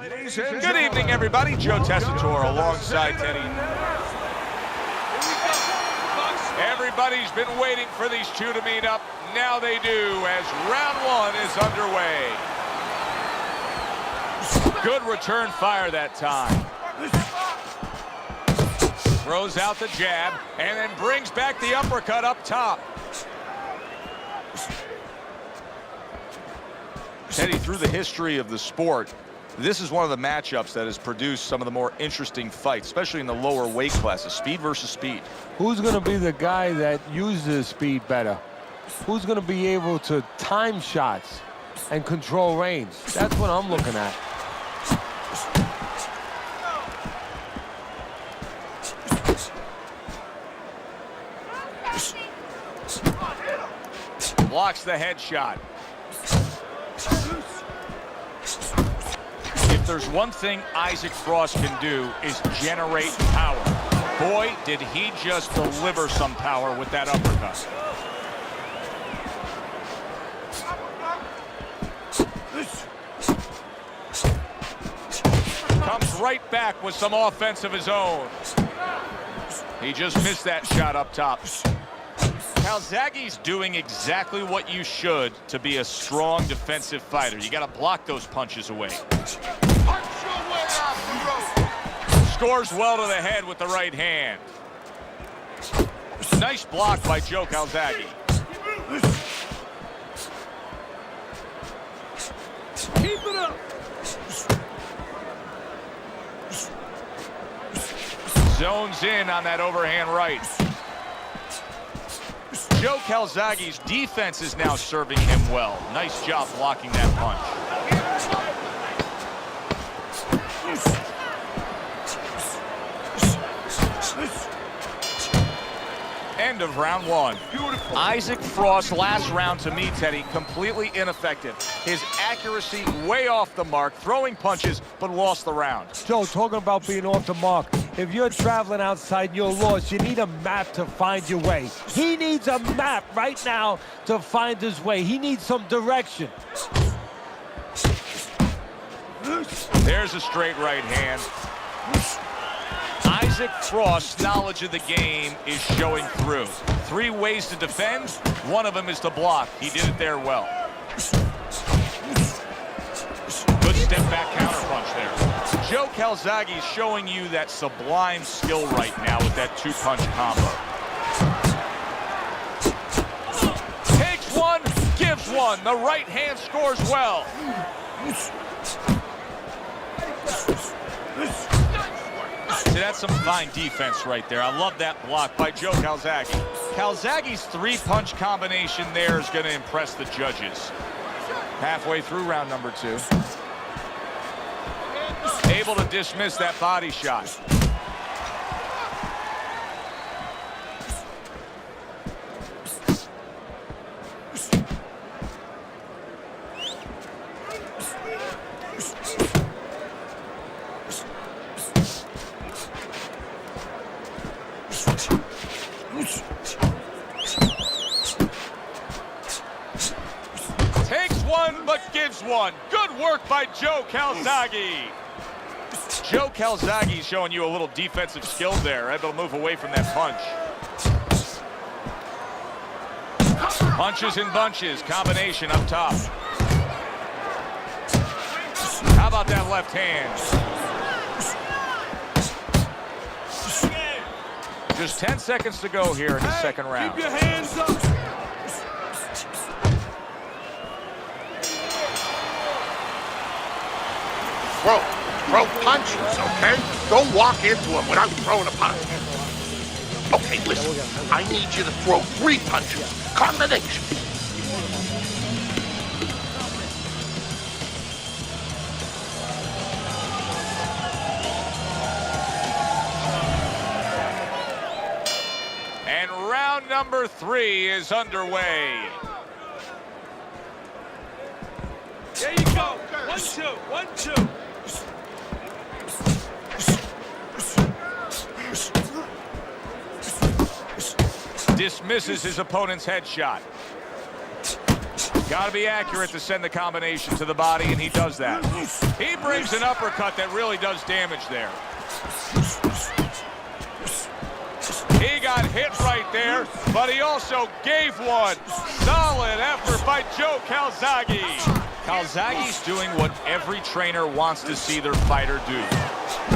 Good evening, everybody. Joe Tessitore alongside Teddy. Everybody's been waiting for these two to meet up. Now they do, as round one is underway. Good return fire that time. Throws out the jab and then brings back the uppercut up top. Teddy, through the history of the sport, this is one of the matchups that has produced some of the more interesting fights, especially in the lower weight classes, speed versus speed. Who's going to be the guy that uses speed better? Who's going to be able to time shots and control range? That's what I'm looking at. Blocks the headshot. If there's one thing Isaac Frost can do is generate power. Boy, did he just deliver some power with that uppercut. Comes right back with some offense of his own. He just missed that shot up top. Calzaghe's doing exactly what you should to be a strong defensive fighter. You got to block those punches away. Scores well to the head with the right hand. Nice block by Joe Calzaghe. Keep it up. Zones in on that overhand right. Joe Calzaghe's defense is now serving him well. Nice job blocking that punch. End of round one. Beautiful. Isaac Frost, last round to me, Teddy, completely ineffective. His accuracy way off the mark, throwing punches, but lost the round. Joe, talking about being off the mark. If you're traveling outside and you're lost, you need a map to find your way. He needs a map right now to find his way. He needs some direction. There's a straight right hand. Isaac Frost's knowledge of the game is showing through. 3 ways to defend. One of them is to block. He did it there well. Good step back counterpunch there. Joe Calzaghe is showing you that sublime skill right now with that 2-punch combo. Takes one, gives one. The right hand scores well. See, that's some fine defense right there. I love that block by Joe Calzaghe. Calzaghe's 3-punch combination there is going to impress the judges. Halfway through round number 2. Able to dismiss that body shot. Takes one, but gives one. Good work by Joe Calzaghe. Joe Calzaghe showing you a little defensive skill there, able to move away from that punch. Punches and bunches, combination up top. How about that left hand? Just 10 seconds to go here in the second round. Keep your hands up. Throw punches, okay? Don't walk into him without throwing a punch. Okay, listen. I need you to throw 3 punches. Combination. And round number 3 is underway. There you go. 1-2, 1-2. Dismisses his opponent's headshot. Got to be accurate to send the combination to the body, and he does that. He brings an uppercut that really does damage there. He got hit right there, but he also gave one. Solid effort by Joe Calzaghe. Calzaghe's doing what every trainer wants to see their fighter do.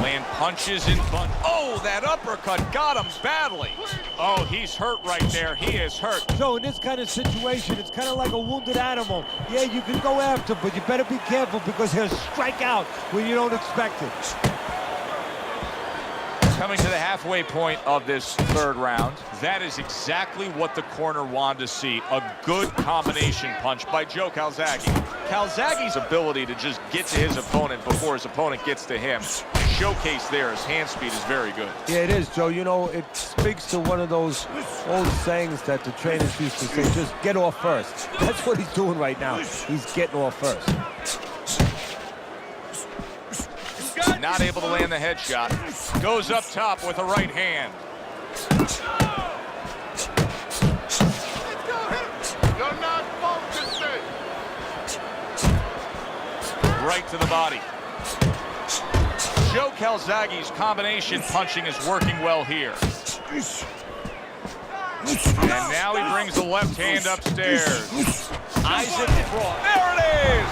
Land punches in front. Oh, that uppercut got him badly. Oh, he's hurt right there. He is hurt. So in this kind of situation, it's kind of like a wounded animal. Yeah, you can go after, but you better be careful because he'll strike out when you don't expect it. Coming to the halfway point of this third round. That is exactly what the corner wanted to see. A good combination punch by Joe Calzaghe. Calzaghe's ability to just get to his opponent before his opponent gets to him, showcase there. His hand speed is very good. Yeah, it is, Joe. You know, it speaks to one of those old sayings that the trainers used to say, just get off first. That's what he's doing right now. He's getting off first. Not able to land the headshot. Goes up top with a right hand. You're not focusing. Right to the body. Joe Calzaghe's combination punching is working well here. And now he brings the left hand upstairs. Isaac Frost. There it is!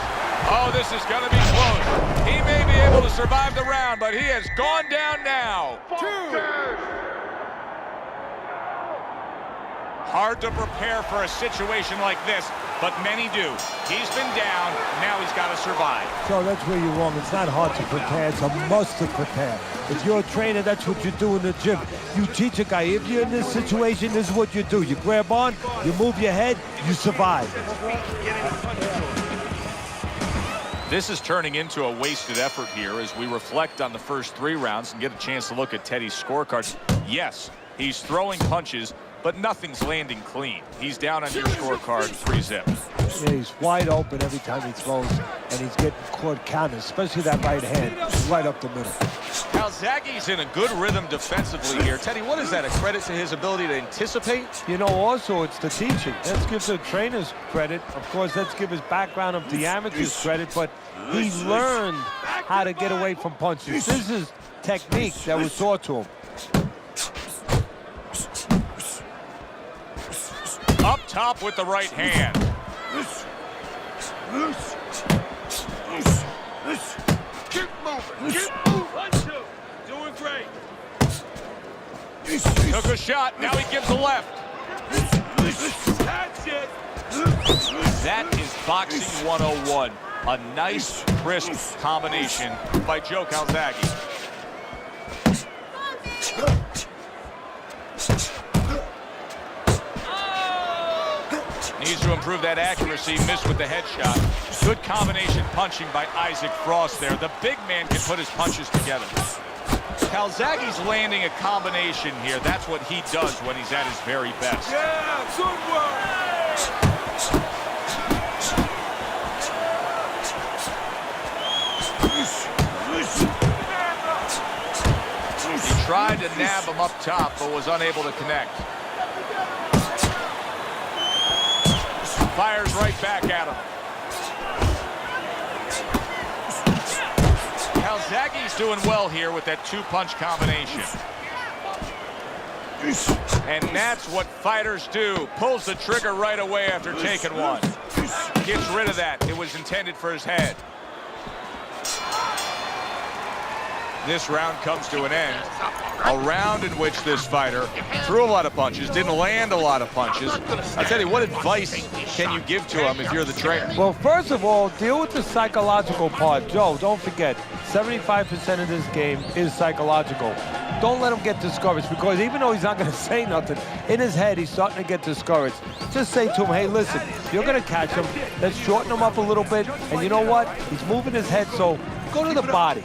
Oh, this is going to be close. He may be able to survive the round, but he has gone down now. Hard to prepare for a situation like this, but many do. He's been down, now he's got to survive. So that's where you're wrong. It's not hard to prepare, it's a must to prepare. If you're a trainer, that's what you do in the gym. You teach a guy, if you're in this situation, this is what you do. You grab on, you move your head, you survive. This is turning into a wasted effort here as we reflect on the first 3 rounds and get a chance to look at Teddy's scorecard. Yes, he's throwing punches, but nothing's landing clean. He's down on your scorecard 3-zip. Yeah, he's wide open every time he throws, and he's getting caught counters, especially that right hand, right up the middle. Calzaghe's in a good rhythm defensively here. Teddy, what is that, a credit to his ability to anticipate? You know, also, it's the teaching. Let's give the trainers credit. Of course, let's give his background of the amateurs credit, but he learned how to get away from punches. This is technique that was taught to him. Up top with the right hand. Keep moving. Keep moving. 1-2. Doing great. Took a shot, now he gives a left. That's it. That is boxing 101. A nice, crisp combination by Joe Calzaghe. Needs to improve that accuracy, missed with the headshot. Good combination punching by Isaac Frost there. The big man can put his punches together. Calzaghe's landing a combination here. That's what he does when he's at his very best. Yeah, good work. He tried to nab him up top, but was unable to connect. Fires right back at him. Calzaghe's doing well here with that 2-punch combination. And that's what fighters do. Pulls the trigger right away after taking one. Gets rid of that. It was intended for his head. This round comes to an end. A round in which this fighter threw a lot of punches, didn't land a lot of punches. I tell you, what advice can you give to him if you're the trainer? Well, first of all, deal with the psychological part. Joe, don't forget, 75% of this game is psychological. Don't let him get discouraged, because even though he's not going to say nothing, in his head, he's starting to get discouraged. Just say to him, hey, listen, you're going to catch him. Let's shorten him up a little bit. And you know what? He's moving his head, so go to the body.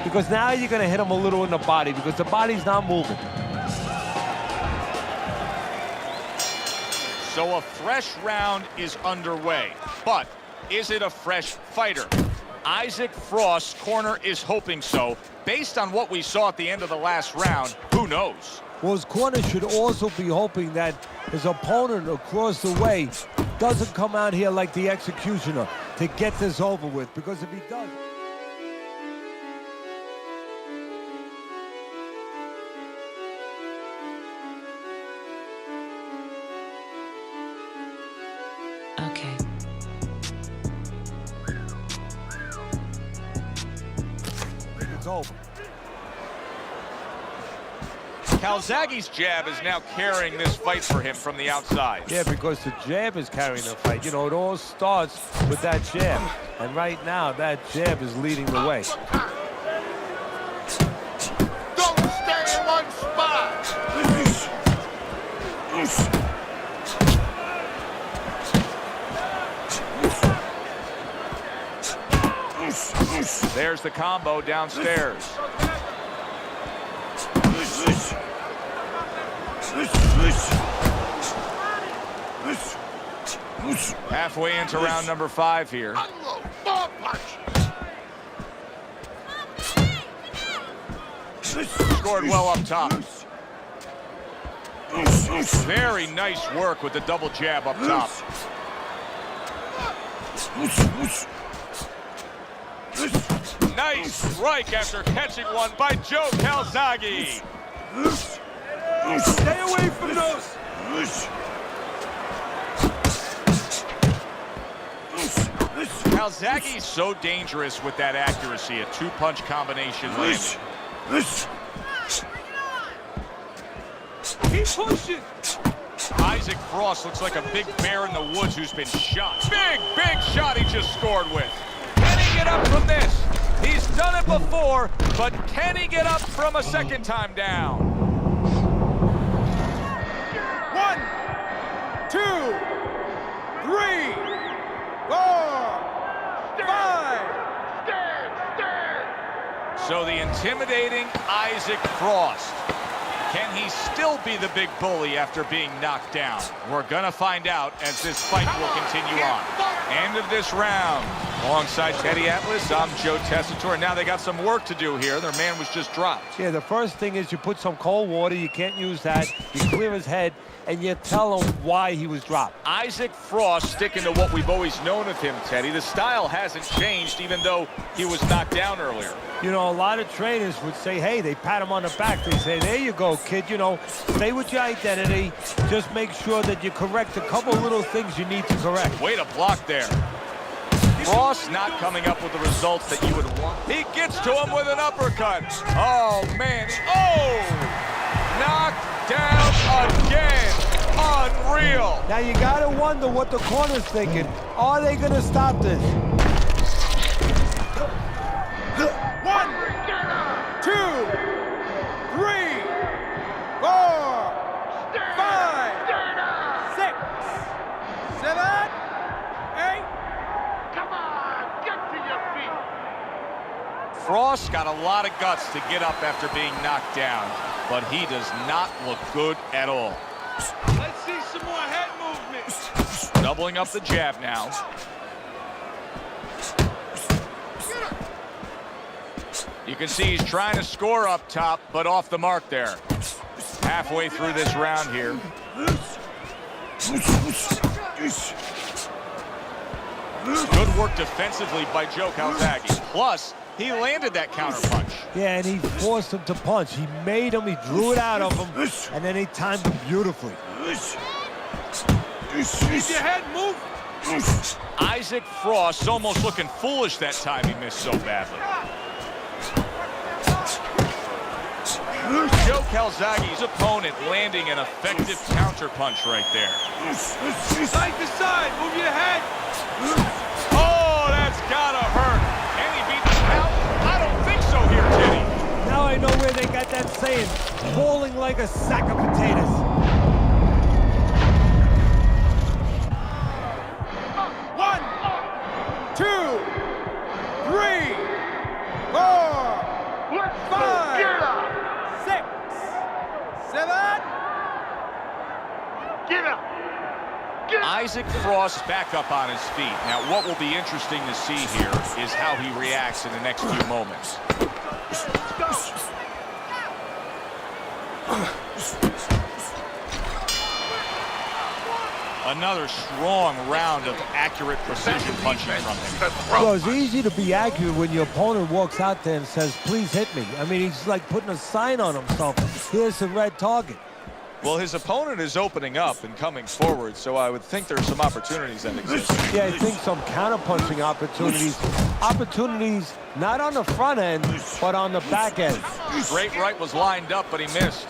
Because now you're going to hit him a little in the body, because the body's not moving. So a fresh round is underway. But is it a fresh fighter? Isaac Frost's corner is hoping so. Based on what we saw at the end of the last round, who knows? Well, his corner should also be hoping that his opponent across the way doesn't come out here like the executioner to get this over with, because if he does... Okay. It's over. Calzaghe's jab is now carrying this fight for him from the outside. Yeah, because the jab is carrying the fight. You know, it all starts with that jab. And right now, that jab is leading the way. Don't stay in one spot. There's the combo downstairs. Halfway into round number 5 here. Unload. More punches. Scored well up top. Very nice work with the double jab up top. Nice strike after catching one by Joe Calzaghe. Stay away from those. Calzaghe's so dangerous with that accuracy, a two-punch combination landing. Keep pushing. Isaac Frost looks like a big bear in the woods who's been shot. Big shot he just scored with. Can he get up from this? He's done it before, but can he get up from a second time down? 1, 2, 3, 4, 5. So the intimidating Isaac Frost. Can he still be the big bully after being knocked down? We're gonna find out as this fight will continue on. End of this round. Alongside Teddy Atlas, I'm Joe Tessitore. Now they got some work to do here. Their man was just dropped. Yeah, the first thing is you put some cold water. You can't use that. You clear his head, and you tell him why he was dropped. Isaac Frost sticking to what we've always known of him, Teddy. The style hasn't changed, even though he was knocked down earlier. You know, a lot of trainers would say, hey, they pat him on the back. They say, there you go, kid. You know, stay with your identity. Just make sure that you correct a couple little things you need to correct. Way to block there. Frost not coming up with the results that you would want. He gets to him with an uppercut. Oh, man. Oh! Knocked down again. Unreal. Now, you got to wonder what the corner's thinking. Are they going to stop this? 1, 2, 3, 4, 5, 6, 7, 8. Come on, get to your feet. Frost got a lot of guts to get up after being knocked down, but he does not look good at all. Let's see some more head movement. Doubling up the jab now. You can see he's trying to score up top, but off the mark there. Halfway through this round here. Good work defensively by Joe Calzaghe. Plus, he landed that counterpunch. Yeah, and he forced him to punch. He made him, he drew it out of him, and then he timed him beautifully. Keep your head moving. Isaac Frost almost looking foolish that time he missed so badly. Joe Calzaghe's opponent landing an effective counterpunch right there. Side to side, move your head. Oh, that's gotta hurt. Can he beat the count? I don't think so here, Teddy. Now I know where they got that saying, falling like a sack of potatoes. 1, 2, 3, 4, 5, 6, 7. Get up. Isaac Frost back up on his feet. Now, what will be interesting to see here is how he reacts in the next few moments. Another strong round of accurate precision punching from him. Well, it's easy to be accurate when your opponent walks out there and says, please hit me. I mean, he's like putting a sign on himself. Here's the red target. Well, his opponent is opening up and coming forward, so I would think there's some opportunities that exist. Yeah, I think some counter-punching opportunities. Opportunities not on the front end, but on the back end. Great right was lined up, but he missed.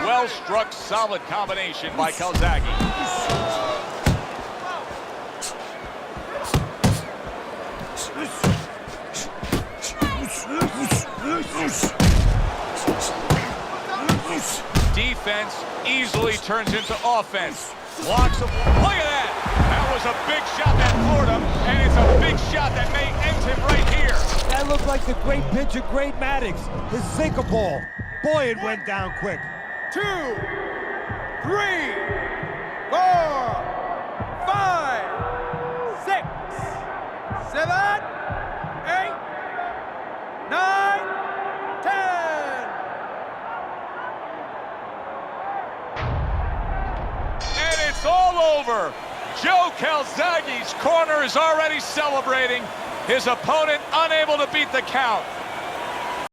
Well-struck, solid combination by Calzaghe. Defense easily turns into offense. Blocks him. Look at that! That was a big shot that floored him, and it's a big shot that may end him right here. That looked like the great pitcher, Great Maddox. His sinker ball. Boy, it went down quick. 2, 3, 4, 5, 6, 7, 8, 9, 10. And it's all over. Joe Calzaghe's corner is already celebrating. His opponent unable to beat the count.